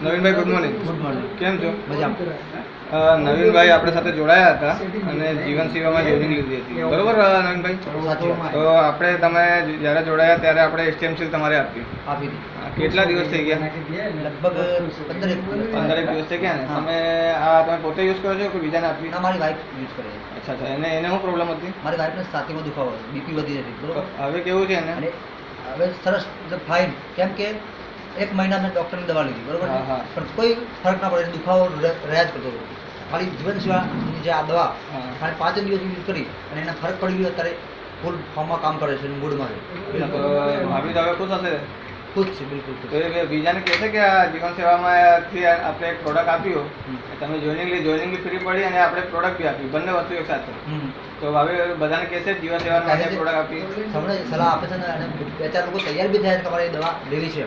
Navinbhai good morning. Good morning. કેમ છો? મજામાં. નવીનભાઈ આપણી સાથે જોડાયા હતા અને જીવન સેવામાં જોઈનિંગ લીધી હતી, બરોબર નવીનભાઈ? સાચી વાત. તો આપણે તમે જ્યારે જોડાયા ત્યારે આપણે એસટીએમસી તમારે આપી. આપી દીધી. કેટલા દિવસ થઈ ગયા? લગભગ 15 દિવસ થઈ ગયા ને? હા. તમે પોતે યુઝ કરો છો કે બીજાને આપી? ના, મારી વાઈફ યુઝ કરે છે. અચ્છા અચ્છા. એને શું પ્રોબ્લેમ હતી? મારી વાઈફને છાતીમાં દુખાવો બીપી વધી હતી, બરોબર. હવે કેવું છે એને? અને હવે સરસ ફાઇન, કેમ કે 1 મહિના મેં ડૉક્ટરની દવા લીધી, બરોબર. હા, હા. પણ કોઈ ફરક ના પડે, દુખાવો રહ્યા જ કરતો હતો. ખાલી જીવન સેવાની જે આ દવા હા. ખાલી 5 દિવસ યુઝ કરી અને એને ફરક પડી ગયો. અત્યારે ફૂલ ફોર્મમાં કામ કરે છે, મૂડમાં છે. તો ભાભી તો હવે ખુશ હશે? ખુશ છે, બિલકુલ ખુશ. તો એ બીજાને કહે છે કે આ જીવન સેવામાંથી આપણે એક પ્રોડક્ટ આપ્યો, તમે જોઈનિંગ ફ્રી પડી અને આપણે પ્રોડક્ટ બી આપી, બંને વસ્તુ એક સાથે. તો હવે બધાને કહેશે જીવન સેવામાં પ્રોડક્ટ આપી. સલાહ આપે છે ને, અને 2-4 લોકો તૈયાર બી થયા છે કે અમારે એ દવા લેવી છે.